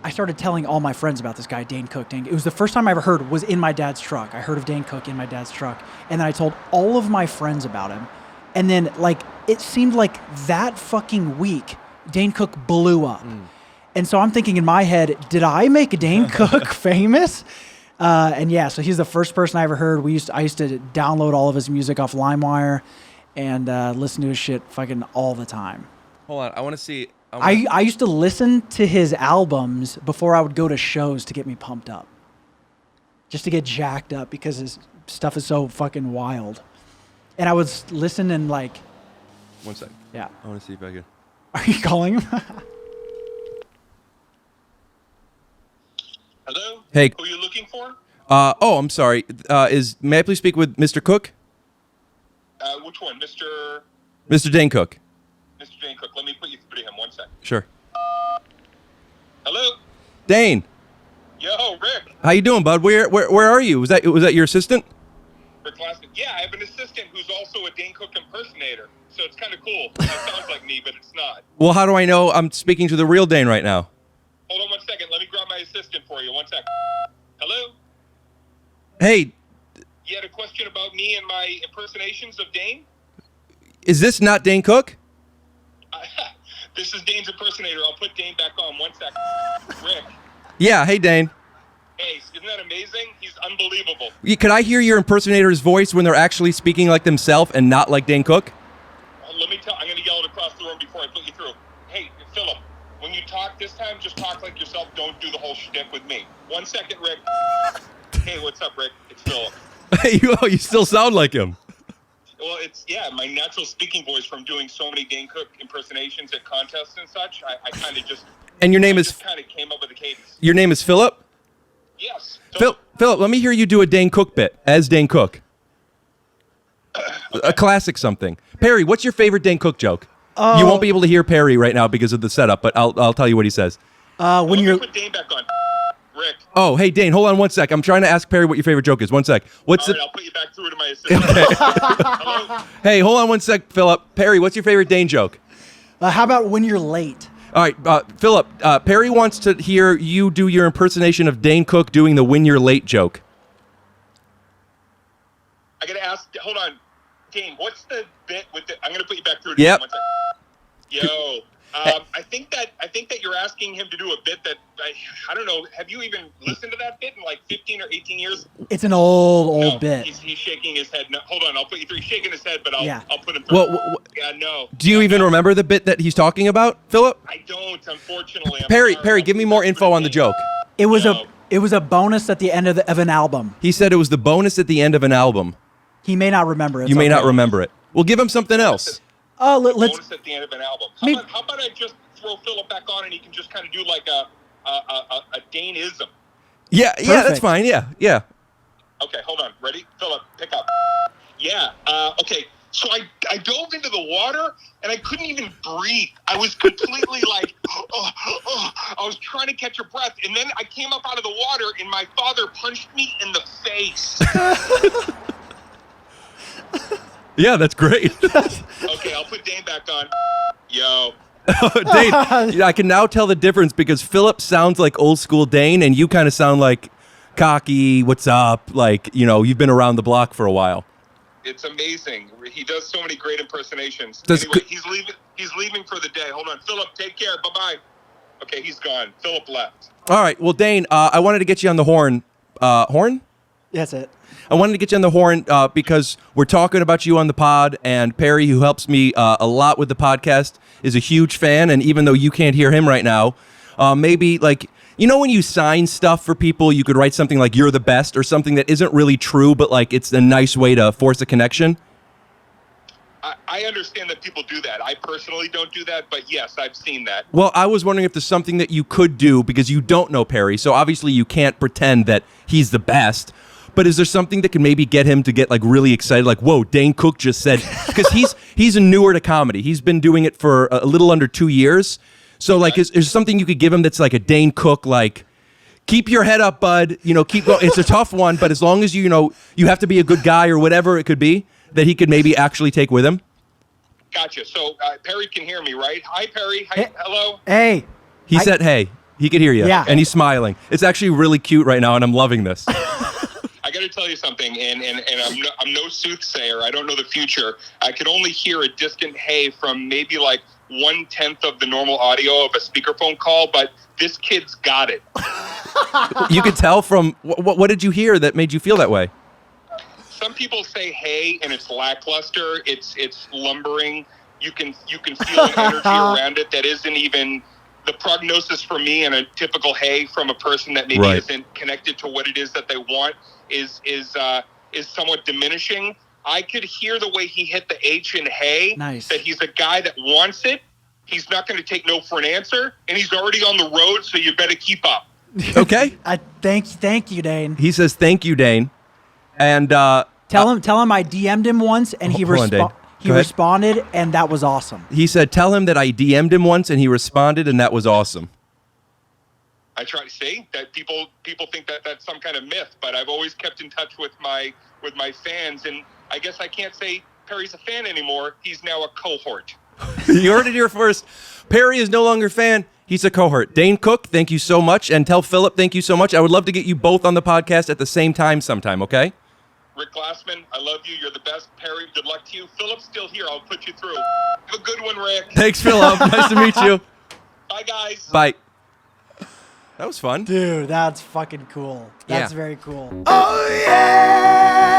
I started telling all my friends about this guy, Dane Cook. It was the first time I ever heard was in my dad's truck. I heard of Dane Cook in my dad's truck. And then I told all of my friends about him. And then, like, it seemed like that fucking week, Dane Cook blew up. And so I'm thinking in my head, did I make Dane Cook famous? And yeah, so he's the first person I ever heard. I used to download all of his music off LimeWire and listen to his shit fucking all the time. Hold on, I want to see. I used to listen to his albums before I would go to shows to get me pumped up. Just to get jacked up because his stuff is so fucking wild. And I would listen and like... 1 second. Yeah. I want to see if I can... Are you calling him? Hello? Hey. Who are you looking for? I'm sorry. May I please speak with Mr. Cook? Which one? Mr. Dane Cook. Mr. Dane Cook. Let me put you through to him. 1 second. Sure. Hello? Dane. Yo, Rick. How you doing, bud? Where are you? Was that your assistant? Rick Glassman. Yeah, I have an assistant who's also a Dane Cook impersonator. So it's kind of cool. It sounds like me, but it's not. Well, how do I know I'm speaking to the real Dane right now? Hold on 1 second. Let me grab my assistant for you. 1 second. Hello? Hey, You had a question about me and my impersonations of Dane? is this not Dane Cook? This is Dane's impersonator. I'll put Dane back on. 1 second. Rick. Yeah, hey, Dane. Hey, isn't that amazing? He's unbelievable. Could I hear your impersonator's voice when they're actually speaking like themselves and not like Dane Cook? Let me tell. I'm going to yell it across the room before I put you through. Hey, Philip, when you talk this time, just talk like yourself. Don't do the whole shtick with me. 1 second, Rick. Hey, what's up, Rick? It's Philip. Hey, you still sound like him. Well, it's, yeah, my natural speaking voice from doing so many Dane Cook impersonations at contests and such. I kind of just... And your name is... kind of came up with a cadence. Your name is Philip? Yes. Philip, let me hear you do a Dane Cook bit as Dane Cook. A classic something. Perry, what's your favorite Dane Cook joke? You won't be able to hear Perry right now because of the setup, but I'll tell you what he says. When you're... Put Dane back on. Rick. Oh, hey, Dane, hold on 1 sec. I'm trying to ask Perry what your favorite joke is. 1 sec. What's All the... right, I'll put you back through to my assistant. Hello? Hey, hold on 1 sec, Philip. Perry, what's your favorite Dane joke? how about when you're late? All right, Philip, Perry wants to hear you do your impersonation of Dane Cook doing the when you're late joke. I got to ask, hold on. Dane, what's the bit with the... I'm going to put you back through to Yep. him. 1 second. Yo. I think that you're asking him to do a bit that I don't know. Have you even listened to that bit in like 15 or 18 years? It's an old No, bit. He's shaking his head. No, hold on, I'll put you through. He's shaking his head, but I'll put him through. Well, yeah, no. do you even remember the bit that he's talking about, Philip? I don't, unfortunately. I'm Perry, sorry. give me more info on the joke. It was No. a bonus at the end of an album. He said it was the bonus at the end of an album. He may not remember it. You may not remember it. Well, give him something else. Let's... Bonus at the end of an album. Me- How about I just throw Philip back on and he can just kind of do like a Daneism? Yeah, that's Perfect. fine. Yeah. Okay, hold on. Ready? Philip, pick up. Yeah. Okay. So I dove into the water and I couldn't even breathe. I was completely like, I was trying to catch a breath. And then I came up out of the water and my father punched me in the face. Yeah, that's great. Okay, I'll put Dane back on. Yo. Dane, I can now tell the difference because Philip sounds like old school Dane and you kind of sound like cocky, what's up? Like, you've been around the block for a while. It's amazing. He does so many great impersonations. Does- Anyway, he's leaving for the day. Hold on. Philip, take care. Bye-bye. Okay, he's gone. Philip left. All right. Well, Dane, I wanted to get you on the horn. Horn? That's it. I wanted to get you on the horn because we're talking about you on the pod, and Perry, who helps me a lot with the podcast, is a huge fan. And even though you can't hear him right now, maybe like, when you sign stuff for people, you could write something like "You're the best" or something that isn't really true, but like it's a nice way to force a connection. I understand that people do that. I personally don't do that, but yes, I've seen that. Well, I was wondering if there's something that you could do because you don't know Perry, so obviously you can't pretend that he's the best. But is there something that can maybe get him to get like really excited? Like, whoa, Dane Cook just said, because he's newer to comedy. He's been doing it for a little under 2 years. So like, is there something you could give him that's like a Dane Cook, like, keep your head up, bud. Keep going. It's a tough one, but as long as you have to be a good guy or whatever it could be that he could maybe actually take with him. Gotcha. So Perry can hear me, right? Hi, Perry. Hi. Hey. Hello. Hey. He said, hey. He could hear you. Yeah. And he's smiling. It's actually really cute right now, and I'm loving this. I got to tell you something, and I'm no soothsayer. I don't know the future. I could only hear a distant hey from maybe like 1/10 of the normal audio of a speakerphone call, but this kid's got it. You could tell from what did you hear that made you feel that way? Some people say hey, and it's lackluster. It's lumbering. You can feel an energy around it that isn't even the prognosis for me. And a typical hey from a person that maybe isn't connected to what it is that they want is somewhat diminishing. I could hear the way he hit the H in hey. Nice. That he's a guy that wants it. He's not going to take no for an answer, and he's already on the road. So you better keep up. Okay. Thank you, Dane. He says thank you, Dane, and Tell him I DM'd him once and he Hold on, Dane. he Go ahead. responded, and that was awesome. he said tell him that I DM'd him once and he responded, and that was awesome. I try to say that people think that that's some kind of myth, but I've always kept in touch with my fans, and I guess I can't say Perry's a fan anymore. He's now a cohort. You heard it here first. Perry is no longer a fan. He's a cohort. Dane Cook, thank you so much. And tell Philip, thank you so much. I would love to get you both on the podcast at the same time sometime, okay? Rick Glassman, I love you. You're the best. Perry, good luck to you. Philip's still here. I'll put you through. Have a good one, Rick. Thanks, Philip. Nice to meet you. Bye, guys. Bye. That was fun. Dude, that's fucking cool. That's Yeah. very cool. Oh yeah!